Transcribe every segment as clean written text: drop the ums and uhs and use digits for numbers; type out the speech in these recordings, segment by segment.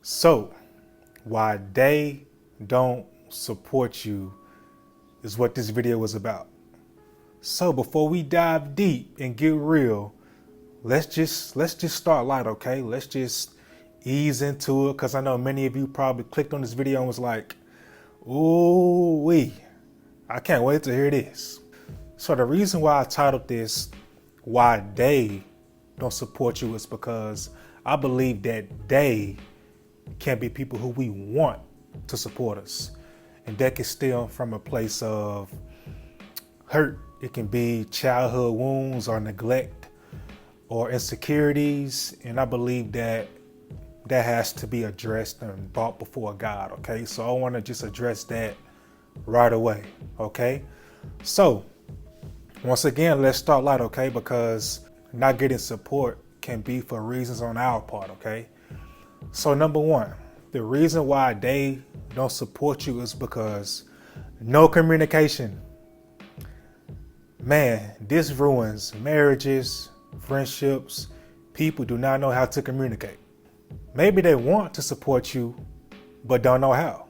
So, why they don't support you is what this video was about. So before we dive deep and get real, let's just start light, okay? Let's just ease into it, because I know many of you probably clicked on this video and was like, ooh wee, I can't wait to hear this. So the reason why I titled this Why They Don't Support You is because I believe that they can be people who we want to support us. And that can stem from a place of hurt. It can be childhood wounds or neglect or insecurities. And I believe that has to be addressed and brought before God, okay? So I want to just address that right away, okay? So once again, let's start light, okay? Because not getting support can be for reasons on our part, okay? So number one, the reason why they don't support you is because no communication. Man, this ruins marriages, friendships. People do not know how to communicate. Maybe they want to support you, but don't know how,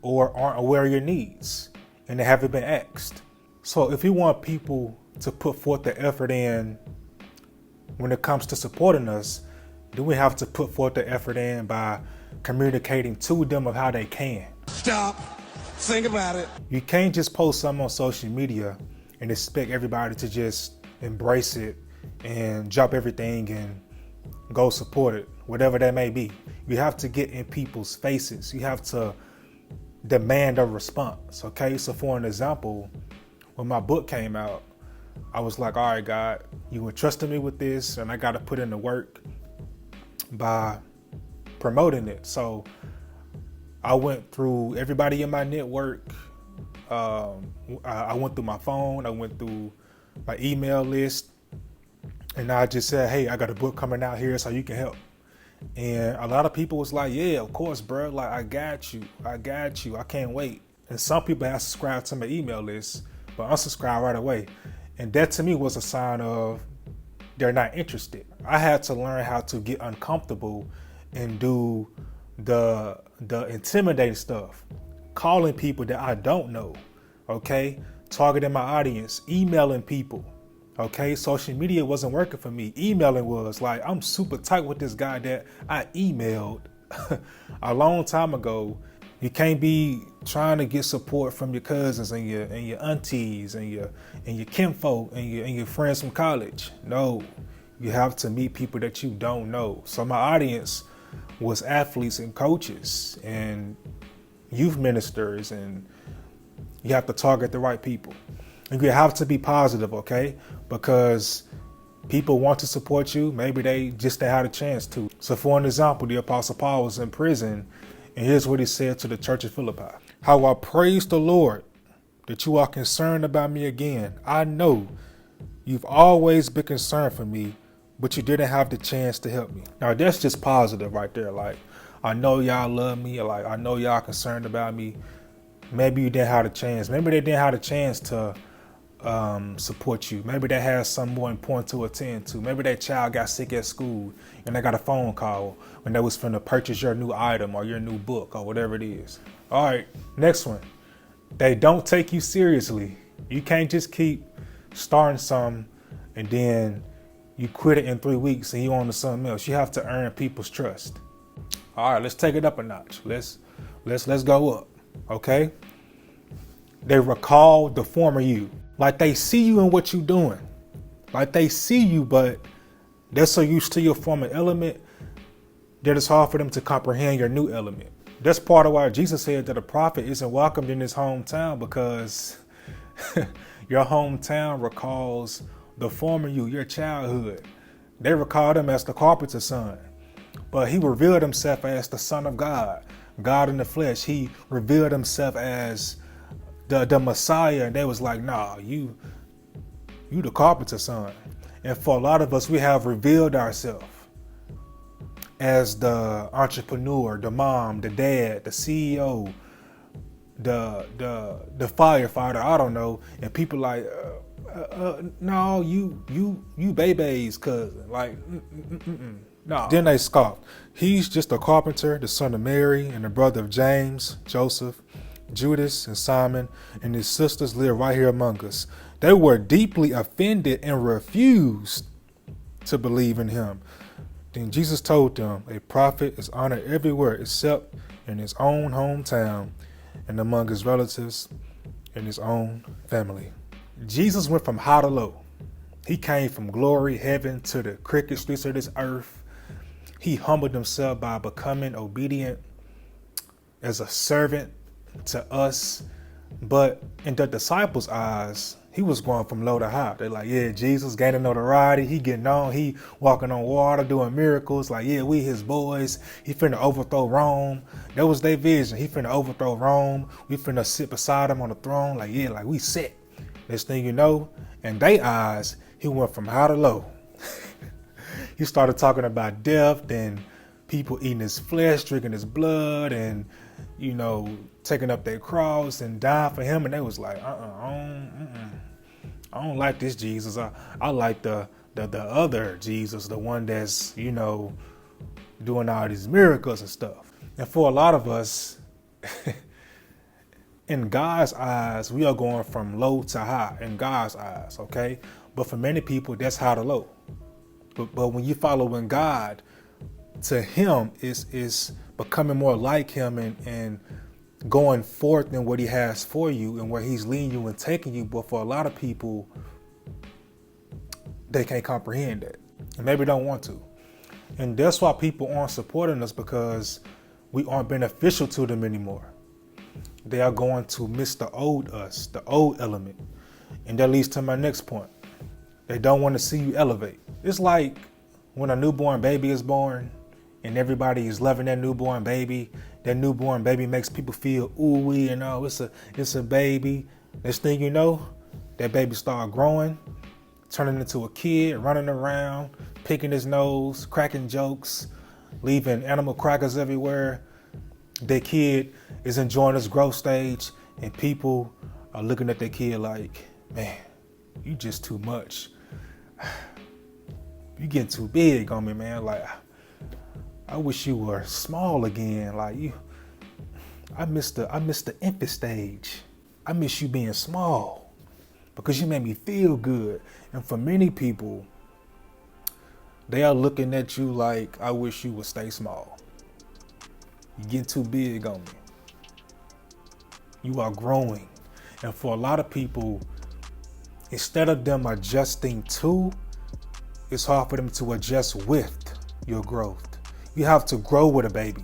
or aren't aware of your needs, and they haven't been asked. So if you want people to put forth the effort in when it comes to supporting us, then we have to put forth the effort in by communicating to them of how they can. Stop. Think about it. You can't just post something on social media and expect everybody to just embrace it and drop everything and go support it, whatever that may be. You have to get in people's faces. You have to demand a response, okay? So for an example, when my book came out, I was like, all right, God, you entrusted me with this and I got to put in the work by promoting it. So I went through everybody in my network. I went through my phone. I went through my email list. And I just said, hey, I got a book coming out here so you can help. And a lot of people was like, yeah, of course, bro. Like, I got you. I can't wait. And some people have subscribed to my email list, but unsubscribed right away. And that to me was a sign of they're not interested. I had to learn how to get uncomfortable and do the intimidating stuff, calling people that I don't know, okay? Targeting my audience, emailing people, okay? Social media wasn't working for me. Emailing was. Like, I'm super tight with this guy that I emailed a long time ago. You can't be trying to get support from your cousins and your aunties and your kinfolk and your friends from college. No, you have to meet people that you don't know. So my audience was athletes and coaches and youth ministers, and you have to target the right people. And you have to be positive, okay? Because people want to support you. Maybe they just didn't have a chance to. So for an example, the Apostle Paul was in prison, and here's what he said to the church of Philippi. How I praise the Lord that you are concerned about me again. I know you've always been concerned for me, but you didn't have the chance to help me. Now that's just positive right there. Like, I know y'all love me. Like, I know y'all concerned about me. Maybe you didn't have a chance. Maybe they didn't have a chance to support you. Maybe they had something more important to attend to. Maybe that child got sick at school and they got a phone call when they was finna purchase your new item or your new book or whatever it is. All right, next one. They don't take you seriously. You can't just keep starting something and then you quit it in 3 weeks and you on to something else. You have to earn people's trust. All right, let's take it up a notch. Let's go up, okay? They recall the former you. Like, they see you in what you're doing. Like, they see you, but they're so used to your former element that it's hard for them to comprehend your new element. That's part of why Jesus said that a prophet isn't welcomed in his hometown, because your hometown recalls the former you, your childhood. They recalled him as the carpenter's son, but he revealed himself as the Son of God, God in the flesh. He revealed himself as the Messiah, and they was like, nah, you the carpenter's son. And for a lot of us, we have revealed ourselves as the entrepreneur, the mom, the dad, the CEO, the firefighter, I don't know. And people like, no, you Bebe's cousin. Like, No. Then they scoffed. He's just a carpenter, the son of Mary, and the brother of James, Joseph, Judas, and Simon, and his sisters live right here among us. They were deeply offended and refused to believe in him. Then Jesus told them, a prophet is honored everywhere except in his own hometown and among his relatives and his own family. Jesus went from high to low. He came from glory, heaven, to the crooked streets of this earth. He humbled himself by becoming obedient as a servant to us. But in the disciples' eyes, he was going from low to high. They're like, yeah, Jesus gaining notoriety. He getting on. He walking on water, doing miracles. Like, yeah, we his boys. He finna overthrow Rome. That was their vision. He finna overthrow Rome. We finna sit beside him on the throne. Like, yeah, like we set. Next thing you know, in their eyes, he went from high to low. He started talking about death and people eating his flesh, drinking his blood, and, you know, taking up their cross and dying for him. And they was like, I don't like this Jesus. I like the other Jesus, the one that's, you know, doing all these miracles and stuff. And for a lot of us, in God's eyes, we are going from low to high in God's eyes, okay? But for many people, that's high to low. But when you follow in God, to him is becoming more like him and going forth in what he has for you and where he's leading you and taking you. But for a lot of people, they can't comprehend that and maybe don't want to. And that's why people aren't supporting us, because we aren't beneficial to them anymore. They are going to miss the old us, the old element. And that leads to my next point. They don't want to see you elevate. It's like when a newborn baby is born and everybody is loving that newborn baby. That newborn baby makes people feel ooey and oh, it's a baby. Next thing you know, that baby start growing, turning into a kid, running around, picking his nose, cracking jokes, leaving animal crackers everywhere. That kid is enjoying his growth stage, and people are looking at that kid like, man, you just too much. You getting too big on me, man. Like, I wish you were small again. Like I miss the infant stage. I miss you being small because you made me feel good. And for many people, they are looking at you like, I wish you would stay small. You get too big on me. You are growing. And for a lot of people, instead of them adjusting to, it's hard for them to adjust with your growth. You have to grow with a baby,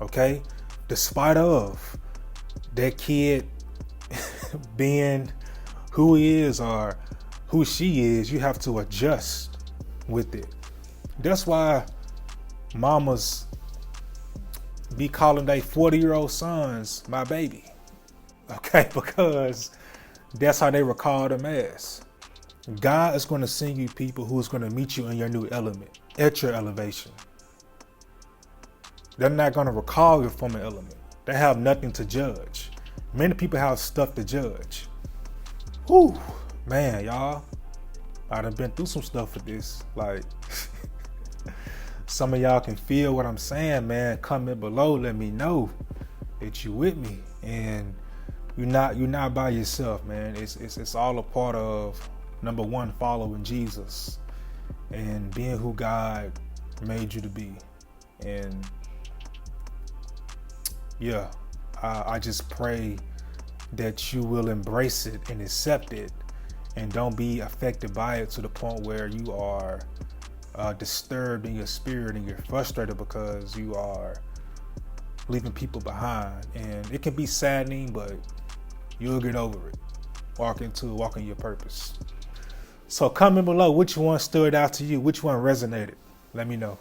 okay? Despite of that kid being who he is or who she is, you have to adjust with it. That's why mamas be calling their 40-year-old sons my baby, okay? Because that's how they recall them as. God is going to send you people who's going to meet you in your new element, at your elevation. They're not going to recall your former element. They have nothing to judge. Many people have stuff to judge. Whew, man, y'all. I done been through some stuff with this. Like, some of y'all can feel what I'm saying, man. Comment below, let me know that you with me. And you're not by yourself, man. It's all a part of, number one, following Jesus and being who God made you to be. And yeah, I just pray that you will embrace it and accept it and don't be affected by it to the point where you are disturbed in your spirit and you're frustrated because you are leaving people behind. And it can be saddening, but you'll get over it. Walking your purpose. So comment below which one stood out to you, which one resonated. Let me know.